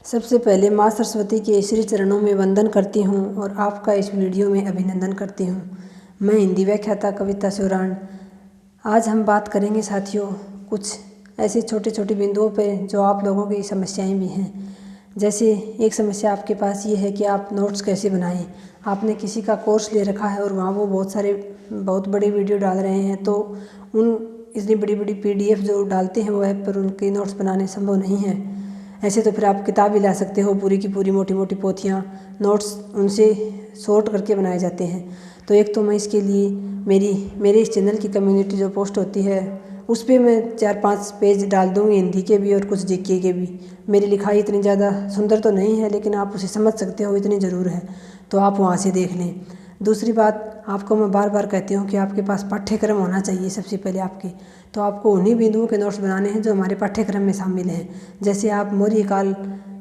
सबसे पहले माँ सरस्वती के श्री चरणों में वंदन करती हूँ और आपका इस वीडियो में अभिनंदन करती हूँ। मैं हिंदी व्याख्याता कविता सोरान। आज हम बात करेंगे साथियों कुछ ऐसे छोटे छोटे बिंदुओं पे जो आप लोगों की समस्याएं भी हैं। जैसे एक समस्या आपके पास ये है कि आप नोट्स कैसे बनाएं। आपने किसी का कोर्स ले रखा है और वहाँ वो बहुत बड़े वीडियो डाल रहे हैं, तो उन इतनी बड़ी बड़ी PDF जो डालते हैं वो ऐप पर उनके नोट्स बनाने संभव नहीं है। ऐसे तो फिर आप किताब भी ला सकते हो, पूरी की पूरी मोटी मोटी पोथियाँ, नोट्स उनसे शॉर्ट करके बनाए जाते हैं। तो एक तो मैं इसके लिए मेरे इस चैनल की कम्युनिटी जो पोस्ट होती है उस पर मैं 4-5 पेज डाल दूँगी, हिंदी के भी और कुछ GK के भी। मेरी लिखाई इतनी ज़्यादा सुंदर तो नहीं है, लेकिन आप उसे समझ सकते हो इतनी ज़रूर है, तो आप वहाँ से देख लें। दूसरी बात, आपको मैं बार बार कहती हूँ कि आपके पास पाठ्यक्रम होना चाहिए सबसे पहले आपके। तो आपको उन्हीं बिंदुओं के नोट्स बनाने हैं जो हमारे पाठ्यक्रम में शामिल हैं। जैसे आप मौर्य काल,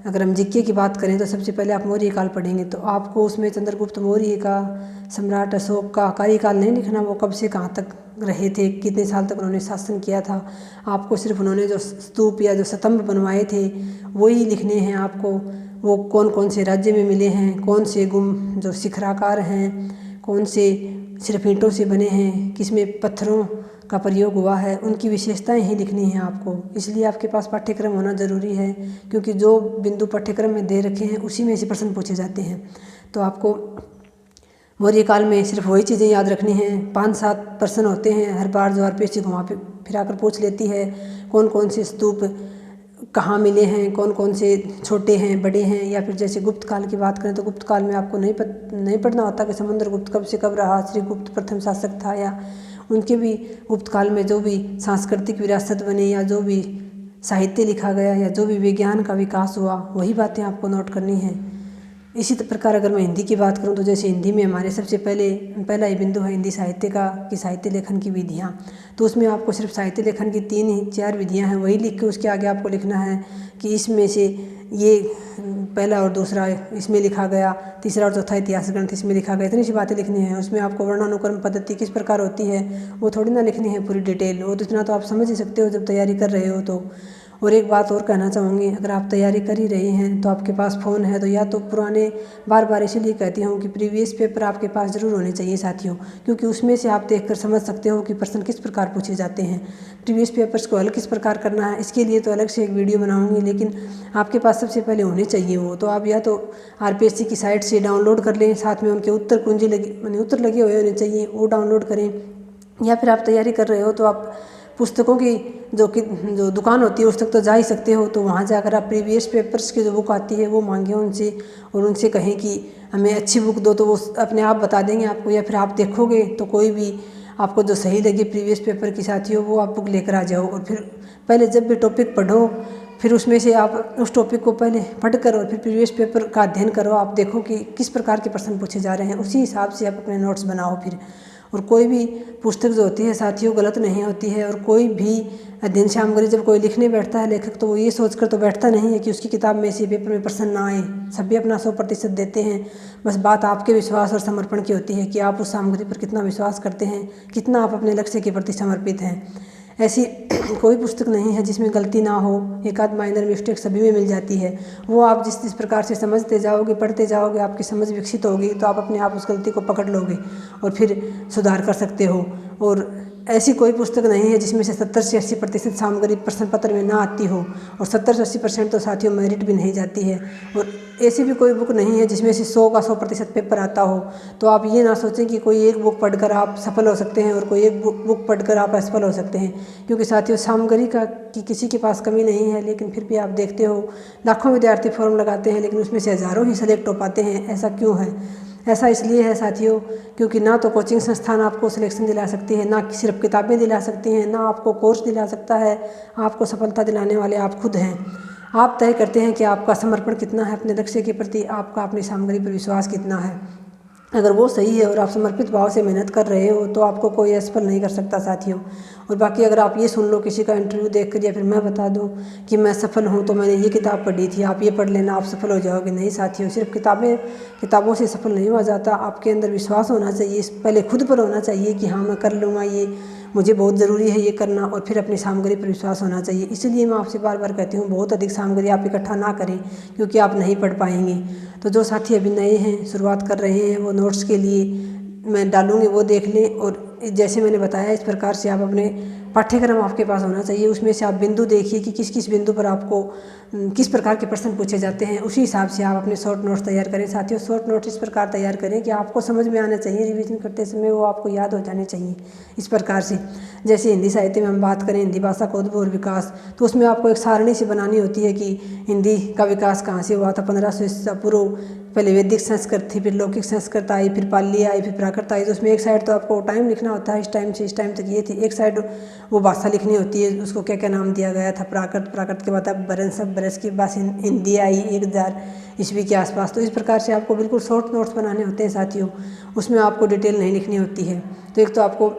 अगर हम GK की बात करें तो सबसे पहले आप मौर्य काल पढ़ेंगे, तो आपको उसमें चंद्रगुप्त मौर्य का, सम्राट अशोक का कार्यकाल नहीं लिखना, वो कब से कहाँ तक रहे थे, कितने साल तक उन्होंने शासन किया था। आपको सिर्फ उन्होंने जो स्तूप या जो स्तंभ बनवाए थे वही लिखने हैं आपको। वो कौन कौन से राज्य में मिले हैं, कौन से जो शिखराकार हैं, कौन से सिर्फ ईंटों से बने हैं, किसमें पत्थरों का प्रयोग हुआ है, उनकी विशेषताएं ही लिखनी हैं आपको। इसलिए आपके पास पाठ्यक्रम होना ज़रूरी है, क्योंकि जो बिंदु पाठ्यक्रम में दे रखे हैं उसी में से प्रश्न पूछे जाते हैं। तो आपको मौर्य काल में सिर्फ वही चीज़ें याद रखनी हैं। 5-7 प्रश्न होते हैं हर बार, जो RPSC घुमा फिरा कर पूछ लेती है। कौन कौन से स्तूप कहाँ मिले हैं, कौन कौन से छोटे हैं, बड़े हैं। या फिर जैसे गुप्त काल की बात करें तो गुप्त काल में आपको नहीं पढ़ना होता कि समुद्रगुप्त कब से कब रहा, श्रीगुप्त प्रथम शासक था, या उनके भी गुप्त काल में जो भी सांस्कृतिक विरासत बने, या जो भी साहित्य लिखा गया, या जो भी विज्ञान का विकास हुआ, वही बातें आपको नोट करनी है। इसी प्रकार अगर मैं हिंदी की बात करूं तो जैसे हिंदी में हमारे सबसे पहला ही बिंदु है हिंदी साहित्य का, कि साहित्य लेखन की विधियां। तो उसमें आपको सिर्फ साहित्य लेखन की 3-4 विधियां हैं, वही लिख के उसके आगे आपको लिखना है कि इसमें से ये पहला और दूसरा इसमें लिखा गया, तीसरा और चौथा इतिहास ग्रंथ इसमें लिखा गया। इतनी सी बातें लिखनी है। उसमें आपको वर्णानुक्रम पद्धति किस प्रकार होती है वो थोड़ी ना लिखनी है पूरी डिटेल, वो तो इतना तो आप समझ ही सकते हो जब तैयारी कर रहे हो तो। और एक बात और कहना चाहूँगी, अगर आप तैयारी कर ही रहे हैं तो आपके पास फ़ोन है तो या तो पुराने, बार बार इसीलिए कहती हूँ कि प्रीवियस पेपर आपके पास ज़रूर होने चाहिए साथियों, क्योंकि उसमें से आप देखकर समझ सकते हो कि प्रश्न किस प्रकार पूछे जाते हैं, प्रीवियस पेपर्स को हल किस प्रकार करना है। इसके लिए तो अलग से एक वीडियो बनाऊँगी, लेकिन आपके पास सबसे पहले होने चाहिए वो। तो आप या तो RPSC की साइट से डाउनलोड कर लें, साथ में उनके उत्तर कुंजी उत्तर लगे हुए होने चाहिए, वो डाउनलोड करें। या फिर आप तैयारी कर रहे हो तो आप पुस्तकों की जो दुकान होती है उस तक तो जा ही सकते हो, तो वहाँ जाकर आप प्रीवियस पेपर्स की जो बुक आती है वो मांगे उनसे, और उनसे कहें कि हमें अच्छी बुक दो, तो वो अपने आप बता देंगे आपको। या फिर आप देखोगे तो कोई भी आपको जो सही लगे प्रीवियस पेपर की साथियों, वो आप बुक लेकर आ जाओ। और फिर पहले जब भी टॉपिक पढ़ो, फिर उसमें से आप उस टॉपिक को पहले पढ़कर और फिर प्रीवियस पेपर का अध्ययन करो। आप देखो कि किस प्रकार के प्रश्न पूछे जा रहे हैं, उसी हिसाब से आप अपने नोट्स बनाओ फिर। और कोई भी पुस्तक जो होती है साथियों गलत नहीं होती है, और कोई भी अध्ययन सामग्री जब कोई लिखने बैठता है लेखक, तो वो ये सोचकर तो बैठता नहीं है कि उसकी किताब में से पेपर में प्रश्न ना आए। सभी अपना 100% देते हैं, बस बात आपके विश्वास और समर्पण की होती है कि आप उस सामग्री पर कितना विश्वास करते हैं, कितना आप अपने लक्ष्य के प्रति समर्पित हैं। ऐसी कोई पुस्तक नहीं है जिसमें गलती ना हो, एक आध माइनर मिस्टेक सभी में मिल जाती है। वो आप जिस प्रकार से समझते जाओगे, पढ़ते जाओगे, आपकी समझ विकसित होगी, तो आप अपने आप उस गलती को पकड़ लोगे और फिर सुधार कर सकते हो। और ऐसी कोई पुस्तक नहीं है जिसमें से 70 से 80% सामग्री प्रश्न पत्र में ना आती हो, और 70 से 80% तो साथियों मेरिट भी नहीं जाती है। और ऐसी भी कोई बुक नहीं है जिसमें से 100 का 100% पेपर आता हो। तो आप ये ना सोचें कि कोई एक बुक पढ़कर आप सफल हो सकते हैं और कोई एक बुक पढ़कर आप असफल हो सकते हैं, क्योंकि साथियों सामग्री की किसी के पास कमी नहीं है। लेकिन फिर भी आप देखते हो लाखों विद्यार्थी फॉर्म लगाते हैं, लेकिन उसमें से हज़ारों ही सेलेक्ट हो पाते हैं। ऐसा क्यों है? ऐसा इसलिए है साथियों, क्योंकि ना तो कोचिंग संस्थान आपको सिलेक्शन दिला सकती है, ना सिर्फ किताबें दिला सकती हैं, ना आपको कोर्स दिला सकता है। आपको सफलता दिलाने वाले आप खुद हैं। आप तय करते हैं कि आपका समर्पण कितना है अपने लक्ष्य के प्रति, आपका अपनी सामग्री पर विश्वास कितना है। अगर वो सही है और आप समर्पित भाव से मेहनत कर रहे हो तो आपको कोई असफल नहीं कर सकता साथियों। और बाकी अगर आप ये सुन लो किसी का इंटरव्यू देखकर, या फिर मैं बता दूं कि मैं सफल हूं तो मैंने ये किताब पढ़ी थी, आप ये पढ़ लेना आप सफल हो जाओगे, नहीं साथियों। सिर्फ किताबों से सफल नहीं हुआ जाता। आपके अंदर विश्वास होना चाहिए, पहले खुद पर होना चाहिए कि हाँ मैं कर लूँगा ये। मुझे बहुत ज़रूरी है ये करना, और फिर अपनी सामग्री पर विश्वास होना चाहिए। इसलिए मैं आपसे बार बार कहती हूँ बहुत अधिक सामग्री आप इकट्ठा ना करें, क्योंकि आप नहीं पढ़ पाएंगे। तो जो साथी अभी नए हैं, शुरुआत कर रहे हैं, वो नोट्स के लिए मैं डालूँगी वो देख लें। और जैसे मैंने बताया इस प्रकार से आप अपने पाठ्यक्रम आपके पास होना चाहिए, उसमें से आप बिंदु देखिए कि किस किस बिंदु पर आपको किस प्रकार के प्रश्न पूछे जाते हैं, उसी हिसाब से आप अपने शॉर्ट नोट्स तैयार करें। साथियों, शॉर्ट नोट्स इस प्रकार तैयार करें कि आपको समझ में आना चाहिए, रिवीजन करते समय वो आपको याद हो जाने चाहिए। इस प्रकार से जैसे हिंदी साहित्य में हम बात करें, हिंदी भाषा का उद्भव और विकास, तो उसमें आपको एक सारणी से बनानी होती है कि हिंदी का विकास कहाँ से हुआ था। 1500 ईसा पूर्व पहले वैदिक संस्कृत थी, फिर लौकिक संस्कृत आई, फिर पाली आई, फिर प्राकृत आई। तो उसमें एक साइड तो आपको टाइम लिखना होता है, इस टाइम से इस टाइम तक ये थी, एक साइड वो भाषा लिखनी होती है, उसको क्या क्या नाम दिया गया था। प्राकृत के बाद अब बरस के बाद हिंदी आई 1000 ईस्वी के आसपास। तो इस प्रकार से आपको बिल्कुल शॉर्ट नोट्स बनाने होते हैं साथियों, उसमें आपको डिटेल नहीं लिखनी होती है। तो एक तो आपको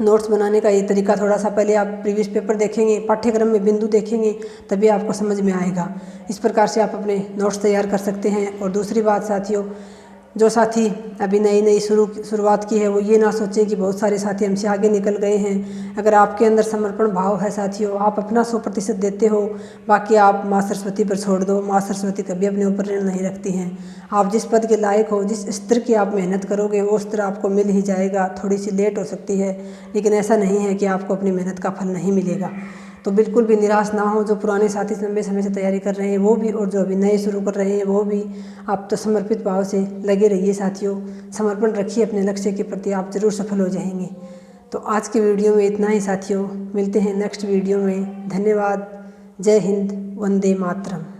नोट्स बनाने का ये तरीका, थोड़ा सा पहले आप प्रीवियस पेपर देखेंगे, पाठ्यक्रम में बिंदु देखेंगे, तभी आपको समझ में आएगा। इस प्रकार से आप अपने नोट्स तैयार कर सकते हैं। और दूसरी बात साथियों, जो साथी अभी नई शुरुआत की है वो ये ना सोचें कि बहुत सारे साथी हमसे आगे निकल गए हैं। अगर आपके अंदर समर्पण भाव है साथियों, आप अपना 100% देते हो, बाकी आप माँ सरस्वती पर छोड़ दो। माँ सरस्वती कभी अपने ऊपर ऋण नहीं रखती हैं। आप जिस पद के लायक हो, जिस स्तर की आप मेहनत करोगे, वो स्तर आपको मिल ही जाएगा। थोड़ी सी लेट हो सकती है, लेकिन ऐसा नहीं है कि आपको अपनी मेहनत का फल नहीं मिलेगा। तो बिल्कुल भी निराश ना हो। जो पुराने साथी लंबे समय से तैयारी कर रहे हैं वो भी, और जो अभी नए शुरू कर रहे हैं वो भी, आप तो समर्पित भाव से लगे रहिए साथियों। समर्पण रखिए अपने लक्ष्य के प्रति, आप ज़रूर सफल हो जाएंगे। तो आज के वीडियो में इतना ही साथियों, मिलते हैं नेक्स्ट वीडियो में। धन्यवाद। जय हिंद, वंदे मातरम।